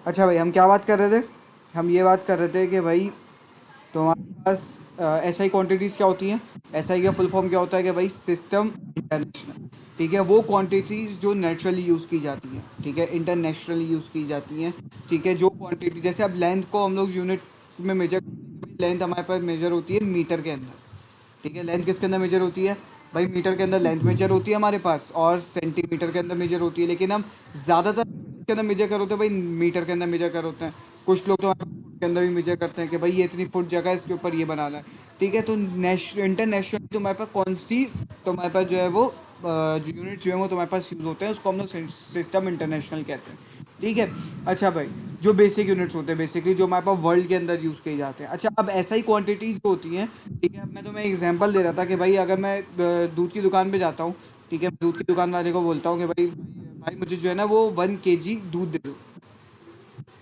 अच्छा भाई, हम क्या बात कर रहे थे? हम ये बात कर रहे थे कि भाई तुम्हारे पास एसआई क्वांटिटीज़ क्या होती हैं? एसआई का फुल फॉर्म क्या होता है कि भाई सिस्टम इंटरनेशनल। ठीक है, वो क्वांटिटीज़ जो नेचुरली यूज़ की जाती हैं, ठीक है, इंटरनेशनली यूज़ की जाती हैं। ठीक है, जो क्वांटिटी जैसे अब लेंथ को हम लोग यूनिट में मेजर करते हैं, भाई लेंथ हमारे पास मेजर होती है मीटर के अंदर। ठीक है, लेंथ किसके अंदर मेजर होती है? भाई मीटर के अंदर लेंथ मेजर होती है हमारे पास, और सेंटीमीटर के अंदर मेजर होती है। लेकिन हम ज़्यादातर किसके अंदर मेजर कर होते हैं? भाई मीटर के अंदर मेजर कर होते हैं। कुछ लोग तो हमारे पास फुट के अंदर भी मेजर करते हैं कि भाई ये इतनी फुट जगह है, इसके ऊपर ये बनाना है। ठीक है, तो इंटरनेशनल तो हमारे पास कौन सी, तो हमारे पास जो है वो जो यूनिट जो है वो तुम्हारे पास यूज़ होते हैं, उसको हम लोग सिस्टम इंटरनेशनल कहते हैं। ठीक है। अच्छा भाई, जो बेसिक यूनिट्स होते हैं बेसिकली जो हमारे पास वर्ल्ड के अंदर यूज़ किए जाते हैं। अच्छा, अब ऐसा ही क्वांटिटीज़ जो होती हैं, ठीक है, अब मैं तुम्हें एग्जांपल दे रहा था कि भाई अगर मैं दूध की दुकान पे जाता हूँ, ठीक है, दूध की दुकान वाले को बोलता हूँ कि भाई भाई मुझे जो है ना वो 1 kg दूध दे दो।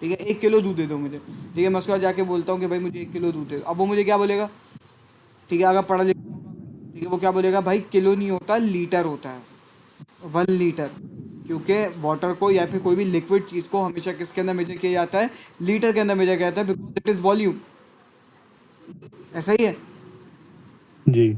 ठीक है, 1 किलो दूध दे दो मुझे। ठीक है, मैं उसके बाद जाके बोलता हूँ कि भाई मुझे 1 किलो दूध दे दो। अब वो मुझे क्या बोलेगा? ठीक है, अगर पढ़ा लिखा होगा, ठीक है, वो क्या बोलेगा? भाई किलो नहीं होता, लीटर होता है, 1 लीटर। क्योंकि वाटर को या फिर कोई भी लिक्विड चीज़ को हमेशा किसके अंदर मेजर किया जाता है? लीटर के अंदर मेजर किया जाता है, बिकॉज इट इज़ वॉल्यूम। ऐसा ही है। जी।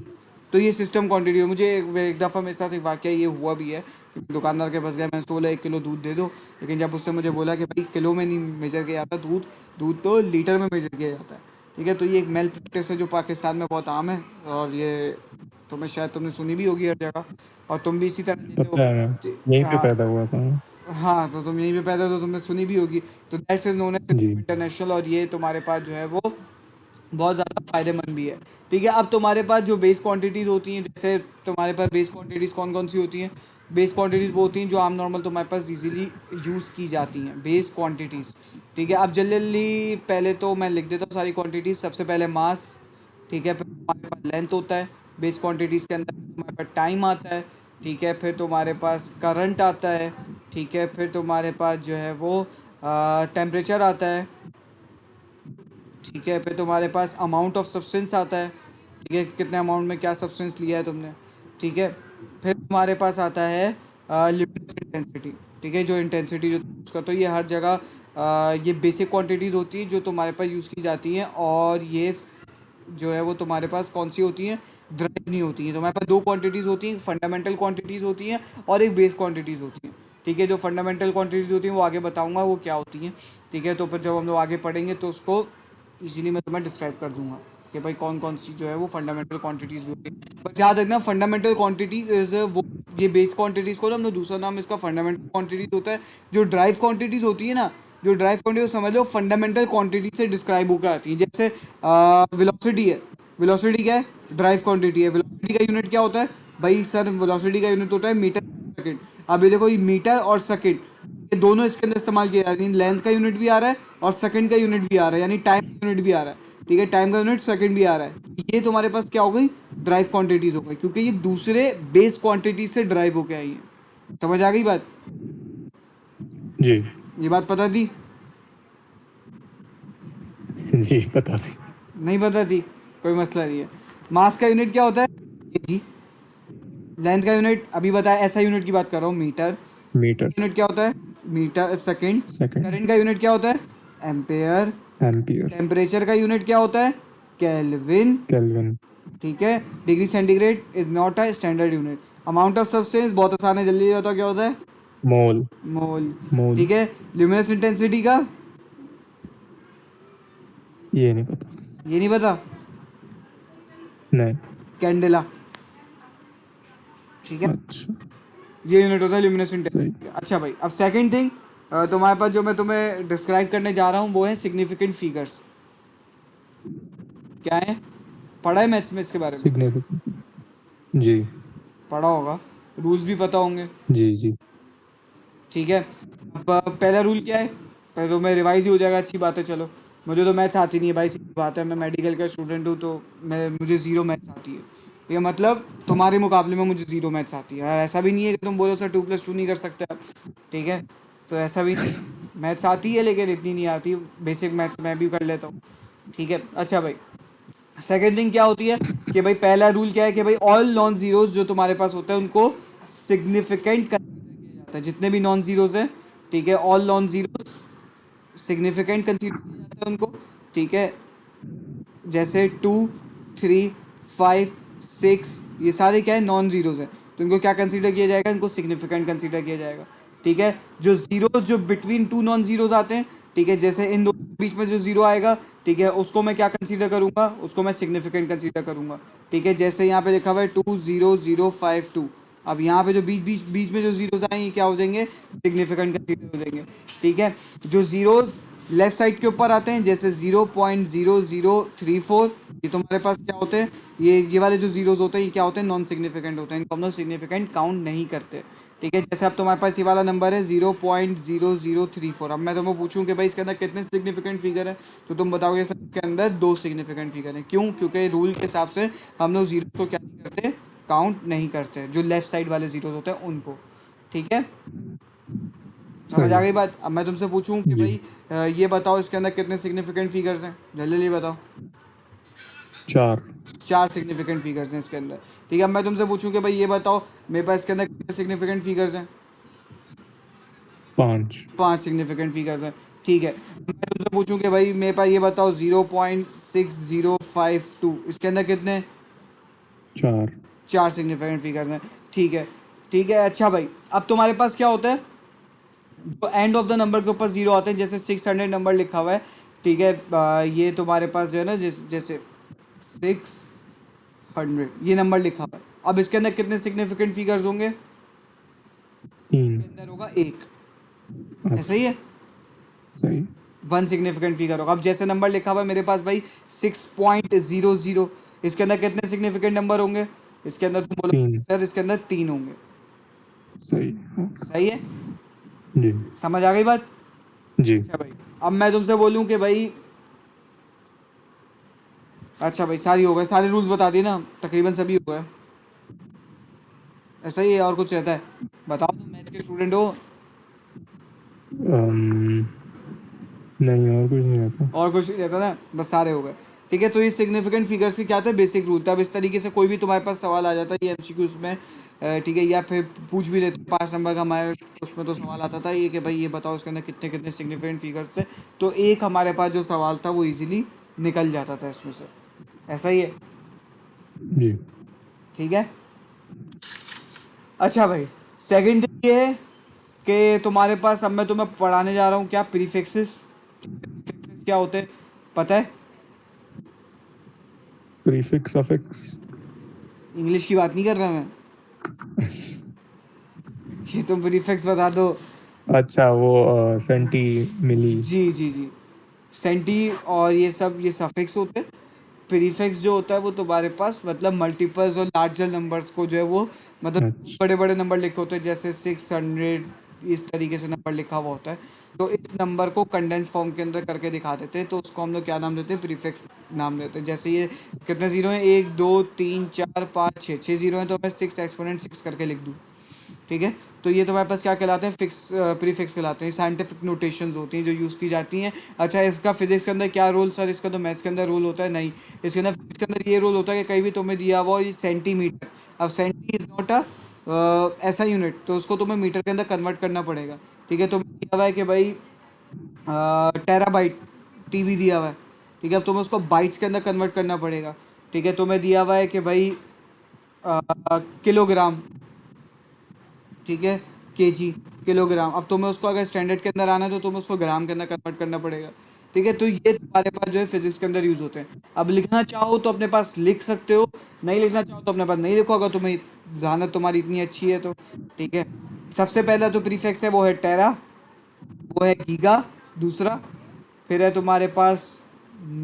तो ये सिस्टम क्वांटिटी है। मुझे एक दफ़ा मेरे साथ एक वाक़या ये हुआ भी है कि दुकानदार के पास गया, मैंने उसको बोला 1 किलो दूध दे दो। लेकिन जब उसने मुझे बोला कि भाई किलो में नहीं मेजर किया जाता दूध, दूध तो लीटर में मेजर किया जाता है। ठीक है, तो ये एक मेल प्रैक्टिस है जो पाकिस्तान में बहुत आम है, और ये तुम्हें शायद तुमने सुनी भी होगी हर जगह, और तुम भी इसी तरह लेते हो। पता है, मैं यहीं पे हाँ। पैदा हुआ था मैं। हाँ, तो तुम यहीं पे पैदा हो तो तुमने सुनी भी होगी। तो that's is known as system जी। इंटरनेशनल, और ये तुम्हारे पास जो है वो बहुत ज़्यादा फायदेमंद भी है। ठीक है, अब तुम्हारे पास जो बेस क्वांटिटीज़ होती हैं, जैसे तुम्हारे पास बेस क्वांटिटीज़ कौन कौन सी होती हैं? बेस क्वांटिटीज़ वो होती हैं जो आम नॉर्मल तुम्हारे पास इजीली यूज़ की जाती हैं, बेस क्वांटिटीज़। ठीक है, अब जल्दी पहले तो मैं लिख देता हूँ सारी क्वांटिटीज़। सबसे पहले मास। ठीक है, फिर तुम्हारे पास लेंथ होता है बेस क्वांटिटीज़ के अंदर, तुम्हारे पास टाइम आता है। ठीक है, फिर तुम्हारे पास करंट आता है। ठीक है, फिर तुम्हारे पास जो है वो टेम्परेचर आता है। ठीक है, फिर तुम्हारे पास अमाउंट ऑफ सब्सटेंस आता है। ठीक है, कितने अमाउंट में क्या सब्सटेंस लिया है तुमने। ठीक है, फिर तुम्हारे पास आता है लिमिट्स इंटेंसिटी। ठीक है, जो इंटेंसिटी जो उसका, तो ये हर जगह ये बेसिक क्वांटिटीज़ होती हैं जो तुम्हारे पास यूज़ की जाती हैं, और ये जो है वो तुम्हारे पास कौन सी होती हैं? ड्राइव नहीं होती हैं। तुम्हारे पास दो क्वांटिटीज़ होती हैं, फंडामेंटल क्वांटिटीज़ होती हैं और एक बेस क्वांटिटीज़ होती हैं। ठीक है, जो फंडामेंटल क्वांटिटीज़ होती हैं वो आगे बताऊंगा वो क्या होती हैं। ठीक है, तो फिर जब हम लोग आगे पढ़ेंगे तो उसको इजीली मैं तुम्हें डिस्क्राइब कर दूंगा कि भाई कौन कौन सी जो है वो फंडामेंटल क्वांटिटीज़ भी होती है। बस याद रखना, फंडामेंटल क्वांटिटी इज वो, ये बेस क्वांटिटीज़ को ना हम लोग दूसरा नाम इसका फंडामेंटल क्वांटिटीज होता है। जो ड्राइव क्वांटिटीज़ होती है ना, जो ड्राइव क्वांटिटी समझ लो फंडामेंटल क्वांटिटी से डिस्क्राइब होकर आती है। जैसे वेलोसिटी है, वेलोसिटी क्या है? ड्राइव क्वांटिटी है। वेलोसिटी का यूनिट क्या होता है? भाई सर वेलोसिटी का यूनिट होता है मीटर सेकंड। अब ये देखो, ये मीटर और सेकंड, ये दोनों इसके अंदर इस्तेमाल किया जाता है। लेंथ का यूनिट भी आ रहा है और सेकंड का यूनिट भी आ रहा है, यानी टाइम का यूनिट भी आ रहा है। ठीक है, टाइम का यूनिट सेकंड भी आ रहा है। ये तुम्हारे पास क्या हो गई? ड्राइव क्वांटिटीज हो गई, क्योंकि ये दूसरे बेस क्वांटिटी से ड्राइव होके आई है। समझ आ गई बात? जी। ये बात पता थी? जी पता थी। नहीं पता थी? कोई मसला नहीं है। मास का यूनिट क्या होता है? केजी। लेंथ का यूनिट अभी बताया, ऐसा यूनिट की बात कर रहा हूँ, मीटर। मीटर। यूनिट क्या होता है? Metre second. सेकंड। करंट का यूनिट क्या होता है? एम्पेयर। एम्पियर। टेम्परेचर का यूनिट क्या होता है? केल्विन। केल्विन। ठीक है, degree centigrade is not a standard unit. Amount of substance बहुत आसान है, जल्दी बताओ क्या होता है? मोल। मोल। मोल। ठीक है, ल्यूमिनस इंटेंसिटी का? ये नहीं पता। ये नहीं पता? नहीं। कैंडेला। ठीक है, अच्छा। ये यूनिट होता है ल्यूमिनस सही। इंटेंसिटी। अच्छा भाई, अब सेकंड थिंग तुम्हारे पास जो मैं तुम्हें डिस्क्राइब करने जा रहा हूँ वो है सिग्निफिकेंट फिगर्स। क्या है? पढ़ा है मैथ्स में इसके बारे में? सिग्निफिकेंट। जी। पढ़ा होगा, रूल्स भी पता होंगे। जी। जी। ठीक है, अब पहला रूल क्या है? पहले तो मैं रिवाइज ही हो जाएगा, अच्छी बात है। चलो, मुझे तो मैथ्स आती नहीं है भाई, सीधी बात है। मैं मेडिकल का स्टूडेंट हूँ, तो मुझे ज़ीरो मैथ्स आती है। ये मतलब तुम्हारे मुकाबले में मुझे ज़ीरो मैथ्स आती है। ऐसा भी नहीं है कि तुम बोलो सर 2+2 नहीं कर सकते आप। ठीक है, तो ऐसा भी नहीं है, मैथ्स आती है लेकिन इतनी नहीं आती। बेसिक मैथ्स मैं भी कर लेता हूँ। ठीक है, अच्छा भाई, सेकेंड थिंग क्या होती है कि भाई पहला रूल क्या है कि भाई ऑल नॉन जीरोज जो तुम्हारे पास होते हैं उनको सिग्निफिकेंट कंसीडर किया जाता है, जितने भी नॉन जीरोज हैं। ठीक है, all non zeros significant consider किया जाता है उनको, ठीक है। जैसे 2, 3, 5, 6 ये सारे क्या है, नॉन जीरोज हैं, तो इनको क्या कंसीडर किया जाएगा, इनको सिग्निफिकेंट कंसीडर किया जाएगा, ठीक है। जो जीरो जो बिटवीन टू नॉन जीरोज आते हैं, ठीक है, जैसे इन दोनों के बीच में जो जीरो आएगा, ठीक है, उसको मैं क्या कंसीडर करूंगा, उसको मैं सिग्निफिकेंट कंसीडर करूंगा, ठीक है। जैसे यहाँ पे लिखा हुआ है 20052, अब यहाँ पे जो बीच में जो जीरोज आए ये क्या हो जाएंगे, सिग्निफिकेंट कंसीडर हो जाएंगे, ठीक है। जो जीरोज लेफ्ट साइड के ऊपर आते हैं, जैसे 0.0034, ये तुम्हारे पास क्या होते हैं, ये वाले जो जीरोज होते हैं ये क्या होते हैं, नॉन सिग्निफिकेंट होते हैं, इनको हम लोग सिग्निफिकेंट काउंट नहीं करते, ठीक है। जैसे अब तुम्हारे पास ये वाला नंबर है 0.0034, अब मैं तुमको पूछूं कि भाई इसके अंदर कितने सिग्निफिकेंट फिगर है, तो तुम बताओगे सर इसके अंदर 2 सिग्निफिकेंट फिगर है, क्यों, क्योंकि रूल के हिसाब से हम लोग जीरो को क्या नहीं करते, काउंट नहीं करते, जो लेफ्ट साइड वाले जीरोज होते हैं उनको, ठीक है। समझ आ सही। गई बात। अब मैं तुमसे पूछूं कि जी। भाई ये बताओ इसके अंदर कितने सिग्निफिकेंट फिगर्स हैं, जल्दी जल्दी बताओ। 4। 4 सिग्निफिकेंट फिगर्स हैं इसके अंदर, ठीक है। अब मैं तुमसे पूछूं कि भाई ये बताओ मेरे पास इसके अंदर कितने सिग्निफिकेंट फिगर्स हैं, 5। 5 सिग्निफिकेंट फिगर्स हैं, ठीक है। मैं तुमसे पूछूं कि भाई मेरे पास ये बताओ 0.6052, इसके अंदर कितने, 4। 4 सिग्निफिकेंट फिगर्स हैं, ठीक है, ठीक है। अच्छा भाई अब तुम्हारे पास क्या होता है, जो एंड ऑफ द नंबर के ऊपर जीरो आते हैं, जैसे 600 नंबर लिखा हुआ है, ठीक है। ये तुम्हारे पास जो है ना, जैसे 600 ये नंबर लिखा हुआ है, अब इसके अंदर कितने सिग्निफिकेंट फिगर्स होंगे, 3। इसके अंदर होगा एक, ऐसा अच्छा। ही है, सही। 1 सिग्निफिकेंट फिगर होगा। अब जैसे नंबर लिखा हुआ है मेरे पास भाई 6.00, इसके अंदर कितने सिग्निफिकेंट नंबर होंगे, इसके अंदर तुम बोलोगे 3। सर इसके अंदर 3 होंगे, सही। हाँ। सही है, जी। समझ आ गई बात। जी। अच्छा भाई अब मैं तुमसे बोलूं कि भाई, अच्छा भाई सारी हो गए, सारे रूल्स बता दिए ना, तकरीबन सभी हो गए, ऐसा ही है और कुछ रहता है, बताओ तुम मैथ्स के स्टूडेंट हो, अम, नहीं, और कुछ नहीं रहता। और कुछ नहीं रहता ना, बस सारे हो गए, ठीक है। तो ये सिग्निफिकेंट फिगर्स के क्या था, बेसिक रूल था। अब इस तरीके से कोई भी तुम्हारे पास सवाल आ जाता है ये एमसीक्यूज में, ठीक है, या फिर पूछ भी लेते 5 नंबर का हमारे उसमें तो सवाल आता था ये कि भाई ये बताओ इसके अंदर कितने कितने सिग्निफिकेंट फिगर्स है, तो एक हमारे पास जो सवाल था वो इजीली निकल जाता था इसमें से, ऐसा ही है, जी। ठीक है। अच्छा भाई सेकंड थिंग ये है कि तुम्हारे पास अब मैं तुम्हें पढ़ाने जा रहा हूँ क्या, प्रीफिक्सेस, प्रीफिक्सेस क्या होते हैं पता है, प्रीफिक्स अफिक्स। इंग्लिश की बात नहीं कर रहा मैं, ये तुम प्रीफिक्स बता दो। अच्छा, वो सेंटी, मिली। जी जी जी, सेंटी और ये सब ये सफिक्स होते हैं, प्रीफिक्स जो होता है वो तुम्हारे पास मतलब मल्टीपल्स और लार्जर नंबर्स को जो है वो मतलब अच्छा। बड़े बड़े नंबर लिखे होते हैं, जैसे 600 इस तरीके से नंबर लिखा हुआ होता है, तो इस नंबर को कंडेंस फॉर्म के अंदर करके दिखा देते हैं, तो उसको हम लोग क्या नाम देते हैं, प्रीफिक्स नाम देते हैं। जैसे ये कितने जीरो हैं, 1 2 3 4 5 6 जीरो हैं, तो मैं 6 एक्सपोनेंट 6 करके लिख दूँ, ठीक है। तो ये तुम्हारे पास क्या कहलाते हैं, फिक्स प्रीफिक्स कहलाते हैं, साइंटिफिक नोटेशंस होती हैं जो यूज़ की जाती हैं। अच्छा इसका फिजिक्स के अंदर क्या रोल सर, इसका तो मैथ्स के अंदर रोल होता है, नहीं इसके अंदर फिजिक्स के अंदर ये रोल होता है कि कहीं भी तुम्हें दिया हुआ हो ये सेंटीमीटर, अब सेंटी इज़ नॉट अ ऐसा यूनिट, तो उसको तुम्हें मीटर के अंदर कन्वर्ट करना पड़ेगा, ठीक है। तुम्हें दिया हुआ है कि भाई टेराबाइट टीवी दिया हुआ है, ठीक है, अब तुम्हें उसको बाइट्स के अंदर कन्वर्ट करना पड़ेगा, ठीक है। तुम्हें दिया हुआ है कि भाई किलोग्राम, ठीक है, केजी, किलोग्राम, अब तुम्हें उसको अगर स्टैंडर्ड के अंदर आना है तो तुम्हें उसको ग्राम के अंदर कन्वर्ट करना पड़ेगा, ठीक है। तो ये तुम्हारे पास जो है फिजिक्स के अंदर यूज़ होते हैं। अब लिखना चाहो तो अपने पास लिख सकते हो, नहीं लिखना चाहो तो अपने पास नहीं लिखो, अगर तुम्हें जहानत तुम्हारी इतनी अच्छी है तो, ठीक है। सबसे पहला जो प्रीफिक्स है वो है टेरा, वो है गीगा, दूसरा, फिर है तुम्हारे पास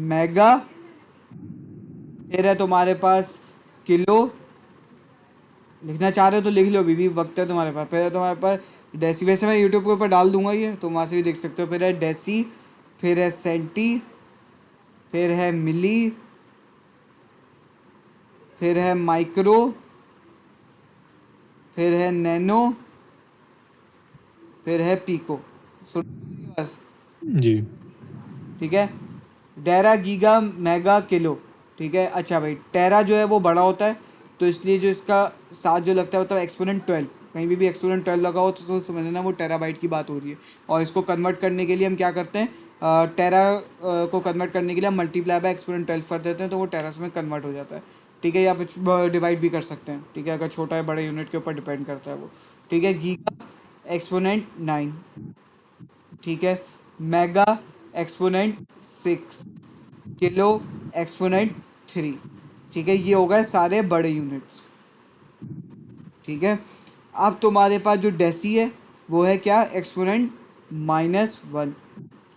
मेगा, फिर है तुम्हारे पास किलो, लिखना चाह रहे हो तो लिख लो, अभी भी वक्त है तुम्हारे पास। फिर है तुम्हारे पास डेसी, वैसे मैं यूट्यूब के ऊपर डाल दूंगा ये, तो वहाँ से भी देख सकते हो। फिर है डेसी, फिर है सेंटी, फिर है मिली, फिर है माइक्रो, फिर है नैनो, फिर है पीको। सुन मेरी आवाज़, जी। ठीक है। डेरा गीगा मेगा किलो, ठीक है। अच्छा भाई टेरा जो है वो बड़ा होता है, तो इसलिए जो इसका साथ जो लगता है मतलब एक्सपोनेंट 12, कहीं भी एक्सपोनेंट 12 लगा हो तो समझ लेना वो टेराबाइट की बात हो रही है। और इसको कन्वर्ट करने के लिए हम क्या करते हैं, टेरा को कन्वर्ट करने के लिए हम मल्टीप्लाई बाय एक्सपोनेंट 12 कर देते हैं तो वो टेरास में कन्वर्ट हो जाता है। ठीक है, या फिर डिवाइड भी कर सकते हैं। ठीक है, अगर छोटा है बड़े यूनिट के ऊपर डिपेंड करता है वो। ठीक है, गीगा एक्सपोनेंट 9। ठीक है, मेगा एक्सपोनेंट 6, किलो एक्सपोनेंट 3। ठीक है, ये हो गए सारे बड़े यूनिट्स। ठीक है, अब तुम्हारे पास जो डेसी है वो है क्या, एक्सपोनेंट -1।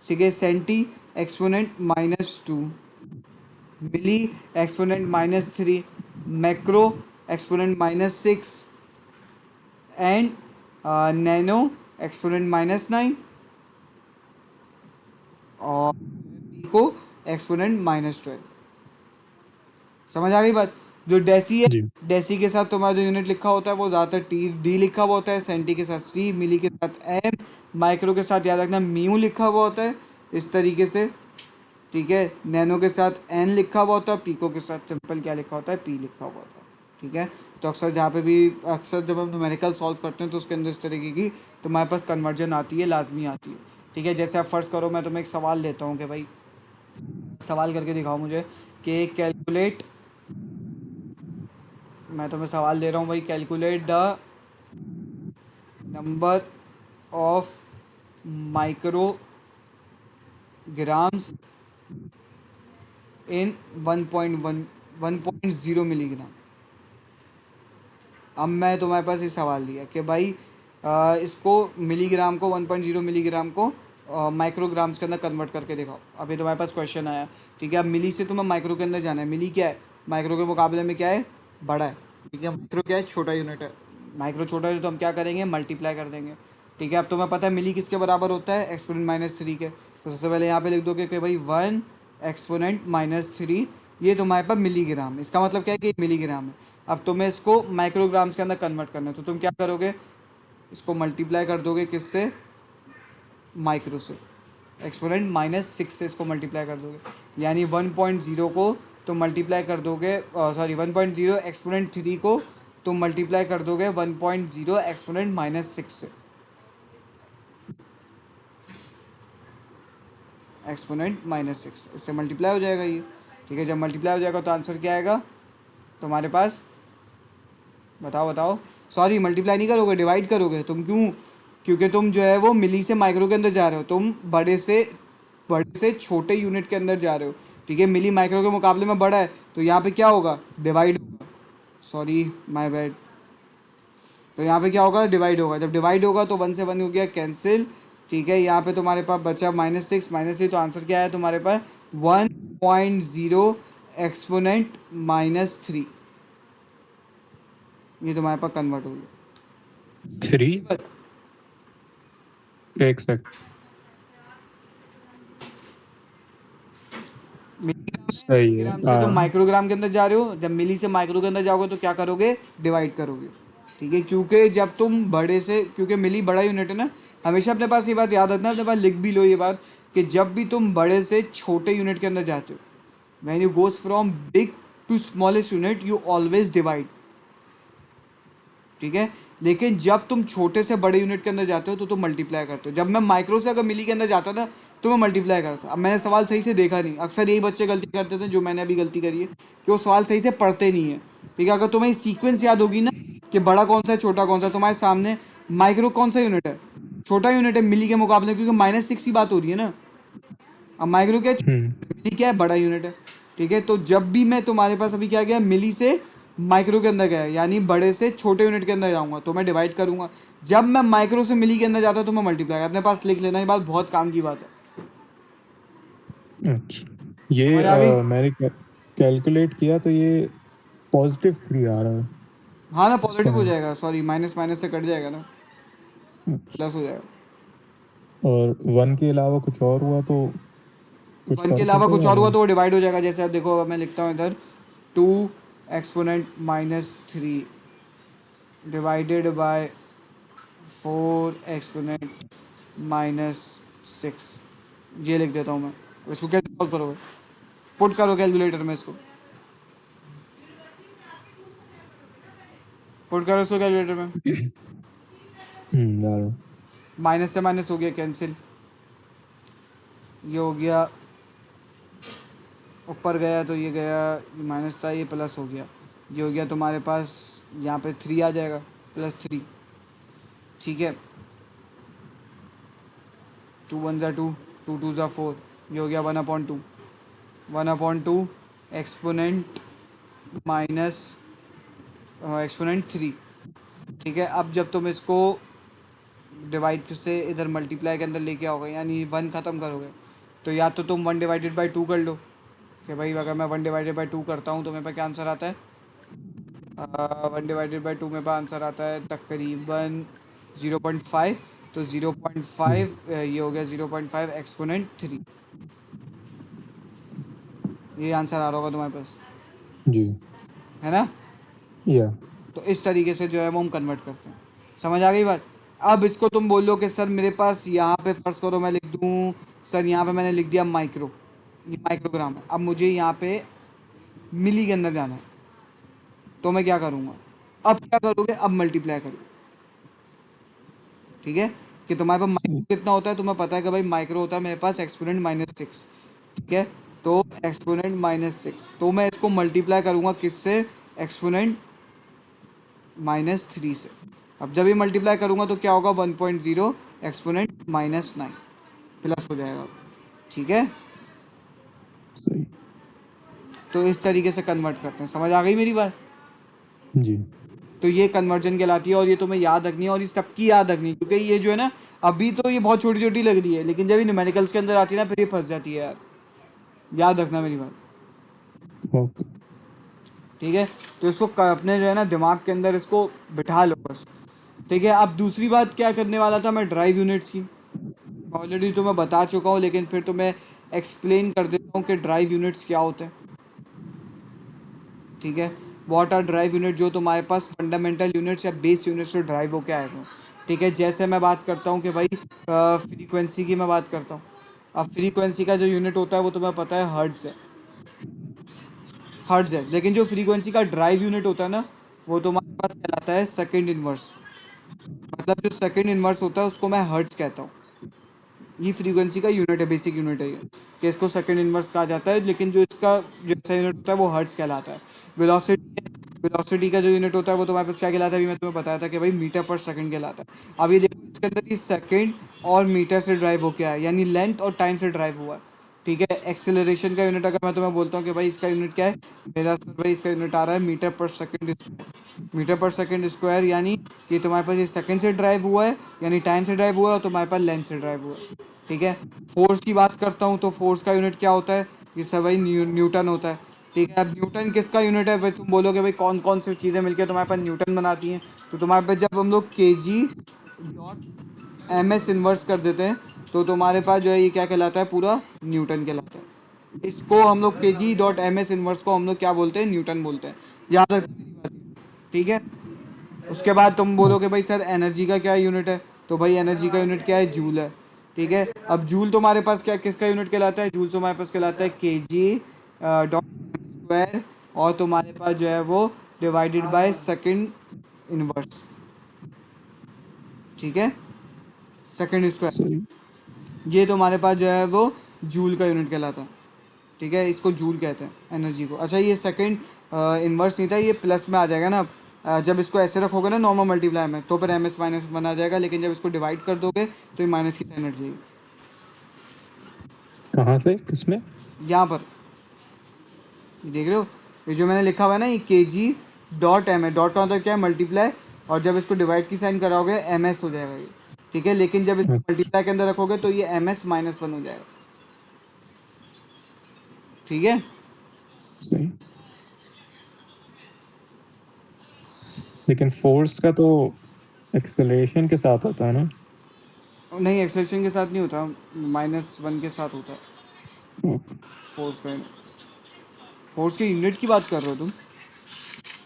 ठीक है, centi exponent -2, milli exponent -3, macro exponent -6 and nano exponent -9 और पिको एक्सपोनेंट -12। समझ आ गई बात। जो डेसी है, जी डेसी के साथ तुम्हारा जो यूनिट लिखा होता है वो ज़्यादातर टी डी लिखा हुआ होता है, सेंटी के साथ सी, मिली के साथ एम, माइक्रो के साथ याद रखना म्यू लिखा हुआ होता है इस तरीके से। ठीक है, नैनो के साथ एन लिखा हुआ होता है, पीको के साथ सिंपल क्या लिखा होता है, पी लिखा हुआ होता है। ठीक है, तो अक्सर जहाँ पे भी अक्सर जब हम न्यूमेरिकल सॉल्व करते हैं तो उसके अंदर इस तरीके की तुम्हारे पास कन्वर्जन आती है, लाजमी आती है। ठीक है, जैसे आप फर्ज करो मैं तुम्हें एक सवाल लेता हूँ कि भाई सवाल करके दिखाओ मुझे कि कैलकुलेट, मैं तुम्हें सवाल दे रहा हूँ भाई, calculate the number of micrograms in 1.0 milligram. अब मैं तुम्हारे पास ये सवाल दिया कि भाई इसको मिलीग्राम को 1.0 मिलीग्राम को माइक्रोग्राम्स के अंदर कन्वर्ट करके दिखाओ। अभी तुम्हारे पास क्वेश्चन आया। ठीक है, अब मिली से तुम्हें माइक्रो के अंदर जाना है। मिली क्या है, माइक्रो के मुकाबले में क्या है, बड़ा है। ठीक है, माइक्रो क्या है, छोटा यूनिट है। माइक्रो छोटा है तो हम क्या करेंगे, मल्टीप्लाई कर देंगे। ठीक है, अब तुम्हें पता है मिली किसके बराबर होता है, एक्सपोनेंट -3 के। तो सबसे पहले यहाँ पे लिख दोगे कि भाई 1 एक्सपोनेंट -3, ये तुम्हारे पास मिलीग्राम। इसका मतलब क्या है कि मिलीग्राम है। अब तुम्हें इसको माइक्रोग्राम्स के अंदर कन्वर्ट करना है तो तुम क्या करोगे, इसको मल्टीप्लाई कर दोगे किससे, माइक्रो से। एक्सपोनेंट -6 से इसको मल्टीप्लाई कर दोगे, यानी 1.0 को तुम मल्टीप्लाई कर दोगे, सॉरी 1.0 एक्सपोनेंट 3 को तुम मल्टीप्लाई कर दोगे 1.0 एक्सपोनेंट -6 से, एक्सपोनेंट -6 इससे मल्टीप्लाई हो जाएगा ये। ठीक है, जब मल्टीप्लाई हो जाएगा तो आंसर क्या आएगा तुम्हारे पास, बताओ बताओ। सॉरी, मल्टीप्लाई नहीं करोगे, डिवाइड करोगे तुम। क्यों, क्योंकि तुम जो है वो मिली से माइक्रो के अंदर जा रहे हो, तुम बड़े से छोटे यूनिट के अंदर जा रहे हो। ठीक है, मिली माइक्रो के मुकाबले में बड़ा है तो यहाँ पे क्या होगा, डिवाइड होगा। सॉरी माय बैड, तो यहाँ पे क्या होगा, डिवाइड होगा। जब डिवाइड होगा तो 1 से 1 हो गया कैंसिल। ठीक है, यहाँ पे तुम्हारे पास बचा -6 तो आंसर क्या है तुम्हारे पास, 1.0 एक्सपोनेंट -3। ये तुम्हारे पास कन्वर्ट हो गया। 3 ये बात, एक सेकंड मिलीग्राम है, सही है मिलीग्राम से तुम माइक्रोग्राम के अंदर जा रहे हो। जब मिली से माइक्रो के अंदर जाओगे तो क्या करोगे, डिवाइड करोगे। ठीक है, क्योंकि जब तुम बड़े से, क्योंकि मिली बड़ा यूनिट है ना, हमेशा अपने पास ये बात याद रखना, अपने पास लिख भी लो ये बात, कि जब भी तुम बड़े से छोटे यूनिट के अंदर जाते हो, when you goes from big to smallest unit, you always divide. ठीक है, लेकिन जब तुम छोटे से बड़े यूनिट के अंदर जाते हो तो तुम मल्टीप्लाई करते हो। जब मैं माइक्रो से अगर मिली के अंदर जाता था तो मैं मल्टीप्लाई करता। अब मैंने सवाल सही से देखा नहीं, अक्सर यही बच्चे गलती करते थे जो मैंने अभी गलती करी है, कि वो सवाल सही से पढ़ते नहीं है। ठीक है, अगर तुम्हें सीक्वेंस याद होगी ना कि बड़ा कौन सा है छोटा कौन सा, तुम्हारे सामने माइक्रो कौन सा यूनिट है, छोटा यूनिट है मिली के मुकाबले, क्योंकि -6 की बात हो रही है ना। अब माइक्रो क्या है, मिली क्या है, बड़ा यूनिट है। ठीक है, तो जब भी मैं तुम्हारे पास अभी क्या गया, मिली से माइक्रो के अंदर गया, यानी बड़े से छोटे यूनिट के अंदर जाऊंगा तो मैं डिवाइड करूंगा। जब मैं माइक्रो से मिली के अंदर जाता तो मैं मल्टीप्लाई। अपने पास लिख लेना, ये बात बहुत काम की बात है। अच्छा ये समझ आ गई। मैंने कैलकुलेट किया तो ये +3 आ रहा है हाँ ना, पॉजिटिव हो एक्सपोनेंट। जाएगा, सॉरी माइनस माइनस से कट जाएगा ना, प्लस हो जाएगा। और 1 के अलावा कुछ और हुआ तो कुछ 1 के फर्क अलावा होता है कुछ या और हुआ नहीं? तो वो डिवाइड हो जाएगा। जैसे अब देखो, अब मैं लिखता हूँ इधर 2 एक्सपोनेंट -3 डिवाइडेड बाय 4 एक्सपोनेंट -6, ये लिख देता हूँ मैं। इसको कैसे सॉल्व करोगे, पुट करो कैलकुलेटर में, इसको पुट करो इसको कैलकुलेटर में। जा रहा हूँ। माइनस से माइनस हो गया कैंसिल, ये हो गया, ऊपर गया तो ये गया, ये माइनस था, ये प्लस हो गया, ये हो गया तुम्हारे पास, यहाँ पे 3 आ जाएगा, +3। ठीक है, 2 1 ज़ा 2, 2 2 ज़ा 4, ये हो गया 1/2, 1/2 एक्सपोनेंट माइनस एक्सपोनेंट 3। ठीक है, अब जब तुम इसको डिवाइड से इधर मल्टीप्लाई के अंदर लेके आओगे, यानी 1 ख़त्म करोगे, तो या तो तुम 1/2 कर लो, कि भाई अगर मैं 1/2 करता हूँ तो मेरे पास क्या आंसर आता है, 1/2 मेरे पास आंसर आता है तकरीबन 0.5। तो 0.5 ये हो गया 0.5 एक्सपोनेंट 3, ये आंसर आ रहा होगा तुम्हारे पास, जी। है ना। या। तो इस तरीके से जो है वो हम कन्वर्ट करते हैं, समझ आ गई बात। अब इसको तुम बोल लो कि सर मेरे पास यहाँ पे फर्ज करो मैं लिख दूँ, सर यहाँ पे मैंने लिख दिया माइक्रो, ये माइक्रोग्राम है, अब मुझे यहाँ पे मिली के अंदर जाना है, तो मैं क्या करूँगा, अब क्या करोगे, अब मल्टीप्लाई करो। ठीक है, कि तुम्हारे पास सही। माइक्रो कितना होता है, तुम्हें पता है कि भाई माइक्रो होता है मेरे पास एक्सपोनेंट -6। ठीक है, तो एक्सपोनेंट -6, तो मैं इसको मल्टीप्लाई करूँगा किससे, एक्सपोनेंट -3 से। अब जब ये मल्टीप्लाई करूँगा तो क्या होगा, 1.0 एक्सपोनेंट -9 प्लस हो जाएगा। ठीक है, सही। तो इस तरीके से कन्वर्ट करते हैं, समझ आ गई मेरी बात। जी। तो ये कन्वर्जन कहलाती है, और ये तुम्हें याद रखनी है, और ये सबकी याद रखनी है, क्योंकि ये जो है ना, अभी तो ये बहुत छोटी छोटी लग रही है, लेकिन जब ये न्यूमेरिकल्स के अंदर आती है ना, फिर ये फंस जाती है यार, याद रखना मेरी बात। ओके। ठीक है, तो इसको अपने जो है ना दिमाग के अंदर इसको बिठा लो बस। ठीक है, अब दूसरी बात क्या करने वाला था मैं, ड्राइव यूनिट्स की ऑलरेडी तो मैं बता चुका हूँ, लेकिन फिर तो मैं एक्सप्लेन कर देता हूँ कि ड्राइव यूनिट्स क्या होते हैं। ठीक है, व्हाट आर ड्राइव यूनिट, जो तुम्हारे पास फंडामेंटल यूनिट्स या बेस यूनिट्स से ड्राइव होके आए हैं। ठीक है, जैसे मैं बात करता हूँ कि भाई फ्रीक्वेंसी की मैं बात करता हूँ, अब फ्रीक्वेंसी का जो यूनिट होता है वो तुम्हें पता है हर्ट्ज है, हर्ट्ज है, लेकिन जो फ्रीक्वेंसी का ड्राइव यूनिट होता है ना, वो तुम्हारे पास कहलाता है सेकंड इनवर्स। मतलब जो सेकंड इनवर्स होता है उसको मैं हर्ट्ज कहता हूँ, ये फ्रीक्वेंसी का यूनिट है, बेसिक यूनिट है ये, कि इसको सेकंड इनवर्स कहा जाता है, लेकिन जो इसका जो ऐसा यूनिट होता है वो हर्ट्ज कहलाता है। वेलोसिटी, वेलोसिटी का जो यूनिट होता है वो तुम्हारे पास क्या कहलाता है, अभी मैं तुम्हें बताया था कि भाई मीटर पर सेकंड कहलाता है। अब ये देखो इसके अंदर ही सेकंड और मीटर से ड्राइव हो क्या है, यानी लेंथ और टाइम से ड्राइव हुआ है। ठीक है, एक्सेलरेशन का यूनिट अगर मैं तुम्हें बोलता हूँ कि भाई इसका यूनिट क्या है, मेरा सर भाई इसका यूनिट आ रहा है मीटर पर सेकंड स्क्वायर, मीटर पर सेकंड स्क्वायर, यानी कि तुम्हारे पास ये सेकंड से ड्राइव हुआ है, यानी टाइम से ड्राइव हुआ है, और तुम्हारे पास लेंथ से ड्राइव हुआ है। ठीक है, फोर्स की बात करता हूँ तो फोर्स का यूनिट क्या होता है, ये सब भाई न्यूटन होता है। ठीक है, अब न्यूटन किसका यूनिट है, भाई तुम बोलोगे भाई कौन कौन सी चीज़ें मिलकर तुम्हारे पास न्यूटन बनाती हैं, तो तुम्हारे पास जब हम लोग kg.ms इन्वर्स कर देते हैं, तो तुम्हारे पास जो है ये क्या कहलाता है, पूरा न्यूटन कहलाता है। इसको हम लोग kg.ms इन्वर्स को हम लोग क्या बोलते हैं, न्यूटन बोलते हैं, याद रखना मेरी बात। ठीक है, उसके बाद तुम बोलोगे भाई सर एनर्जी का क्या यूनिट है, तो भाई एनर्जी का यूनिट क्या है, जूल है। ठीक है, अब जूल तुम्हारे पास क्या किसका यूनिट कहलाता है, जूल तुम्हारे पास कहलाता है kg.m², और तुम्हारे पास जो है वो डिवाइडेड बाय सेकंड इनवर्स। ठीक है, सेकंड स्क्वायर, सही। ये तुम्हारे पास जो है वो जूल का यूनिट कहलाता है। ठीक है, इसको जूल कहते हैं एनर्जी को। अच्छा, ये सेकंड इन्वर्स नहीं था, ये प्लस में आ जाएगा ना। जब इसको ऐसे रखोगे ना नॉर्मल मल्टीप्लाई में, तो फिर -1 आ जाएगा, लेकिन जब इसको डिवाइड कर दोगे तो ये माइनस की साइन हट जाएगी। कहाँ से, किसमें? यहाँ पर ये देख रहे हो, ये जो मैंने लिखा हुआ है ना, ये kg.m है, डॉट का मतलब क्या है, मल्टीप्लाई, और जब इसको डिवाइड की साइन कराओगे ms हो जाएगा ये। ठीक है, लेकिन जब इसको मल्टीप्लाई के अंदर रखोगे तो ये ms-1 हो जाएगा। ठीक है, सही। लेकिन फोर्स का तो एक्सेलरेशन के साथ होता है ना? नहीं एक्सेलेरेशन के साथ नहीं होता, -1 के साथ होता है ओके। फोर्स का। फोर्स के यूनिट की बात कर रहे हो तुम,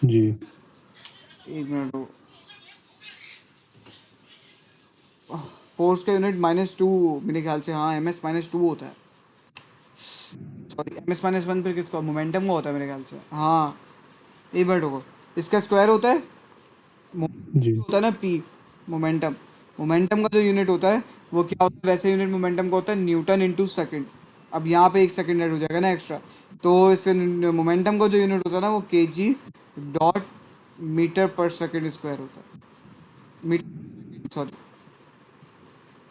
जी। एक मिनट रुको। फोर्स का यूनिट -2 मेरे ख्याल से, हाँ ms-2 होता है, सॉरी ms-1 फिर किसका, मोमेंटम का होता है मेरे ख्याल से, हाँ। एक मिनट रुको, इसका स्क्वायर होता है, जी। होता है ना p, मोमेंटम, मोमेंटम का जो यूनिट होता है वो क्या होता है, वैसे यूनिट मोमेंटम का होता है न्यूटन इंटू सेकेंड। अब यहाँ पे 1 सेकेंड ऐड हो जाएगा ना एक्स्ट्रा, तो इससे मोमेंटम का जो यूनिट होता है ना वो केजी डॉट मीटर पर सेकेंड स्क्वायर होता है। मीटर, सॉरी,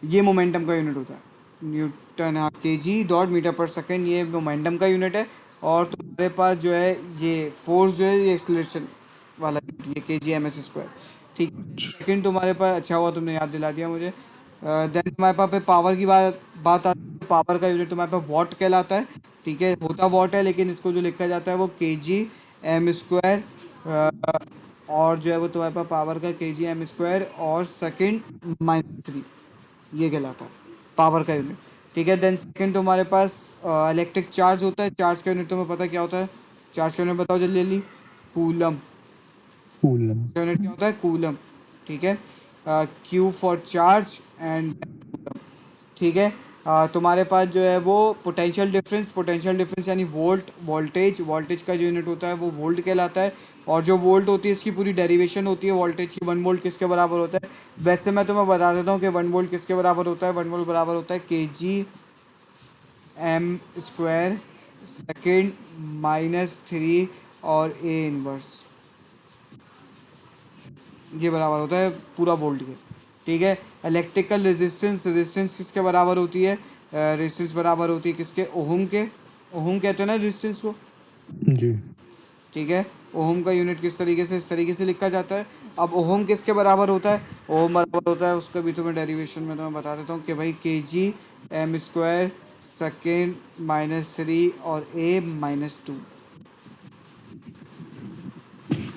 ये मोमेंटम का यूनिट होता है न्यूटन, हाँ, केजी डॉट मीटर पर सेकेंड ये मोमेंटम का यूनिट है। और तुम्हारे पास जो है ये फोर्स जो है ये एक्सीलरेशन वाला unit, ये केजी एम एस स्क्वायर। ठीक है, सेकंड तुम्हारे पास, अच्छा हुआ तुमने याद दिला दिया मुझे। देन तुम्हारे पास पे पावर की बात आती है, पावर का यूनिट तुम्हारे पास वॉट कहलाता है। ठीक है, होता वॉट है लेकिन इसको जो लिखा जाता है वो केजी एम स्क्वायर, और जो है वो तुम्हारे पास पावर का केजी एम स्क्वायर और सेकंड -3, ये कहलाता है पावर का यूनिट। ठीक है, देन सेकंड तुम्हारे पास इलेक्ट्रिक चार्ज होता है। चार्ज का यूनिट तुम्हें पता क्या होता है? चार्ज का यूनिट बताओ जल्दी जल्दी। कूलम। कूलम। यूनिट क्या होता है? कूलम। ठीक है, Q for charge and coulomb. ठीक है, तुम्हारे पास जो है वो पोटेंशियल डिफरेंस यानी वोल्टेज का जो यूनिट होता है वो वोल्ट कहलाता है। और जो वोल्ट होती है इसकी पूरी डेरिवेशन होती है वोल्टेज की। 1 वोल्ट किसके बराबर होता है? वैसे मैं तुम्हें बता देता हूँ कि 1 वोल्ट किसके बराबर होता है। 1 वोल्ट बराबर होता है केजी एम स्क्वायर सेकेंड -3 और ए इनवर्स, ये बराबर होता है पूरा वोल्ट के। ठीक है, इलेक्ट्रिकल रेजिस्टेंस किसके बराबर होती है? रेजिस्टेंस बराबर होती है किसके? ओहम के। ओहम कहते हैं ना रेजिस्टेंस को। जी। ठीक है, ओहम का यूनिट किस तरीके से, इस तरीके से लिखा जाता है। अब ओहम किसके बराबर होता है? ओहम बराबर होता है, उसका भी तुम्हें डेरिवेशन में तुम्हें बता देता हूँ कि भाई केजी एम स्क्वायर सेकेंड -3 और ए -2।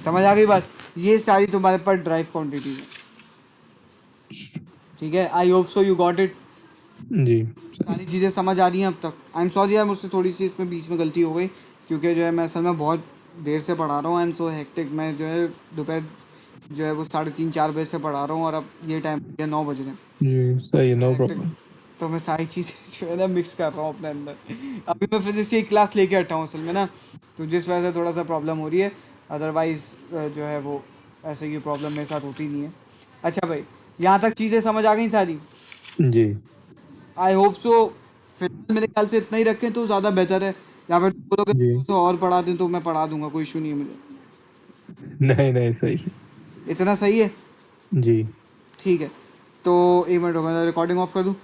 समझ आ गई बात? ये सारी तुम्हारे पास ड्राइव क्वांटिटीज है। ठीक है, I hope so you got it. जी। सारी चीज़ें समझ आ रही हैं अब तक? आई एम सॉरी यार, मुझसे थोड़ी सी इसमें बीच में गलती हो गई, क्योंकि जो है मैं असल में बहुत देर से पढ़ा रहा हूँ। I am so hectic. मैं जो है दोपहर जो है वो 3:30-4 बजे से पढ़ा रहा हूँ, और अब ये टाइम हो गया 9 बज रहे हैं। जी सही है, सो नो हेक्टिक, प्रॉब्लम। तो मैं सारी चीज़ें जो है ना मिक्स कर रहा हूँ अपने अंदर। अभी मैं फिजिक्स की क्लास लेके हटा हूँ असल में ना, तो जिस वजह से थोड़ा सा प्रॉब्लम हो रही है। अदरवाइज़ जो है वो ऐसे की प्रॉब्लम मेरे साथ होती नहीं है। अच्छा भाई, यहाँ तक चीज़ें समझ आ गई सारी? जी। I hope so. फिलहाल मेरे ख्याल से इतना ही रखें तो ज़्यादा बेहतर है, या फिर तुम बोलोगे जी। थोड़ा सा और पढ़ा दें तो मैं पढ़ा दूंगा, कोई इशू नहीं है मुझे। नहीं नहीं, सही है। इतना सही है? जी। ठीक है, तो 1 मिनट हो गया, रिकॉर्डिंग ऑफ कर दूँ?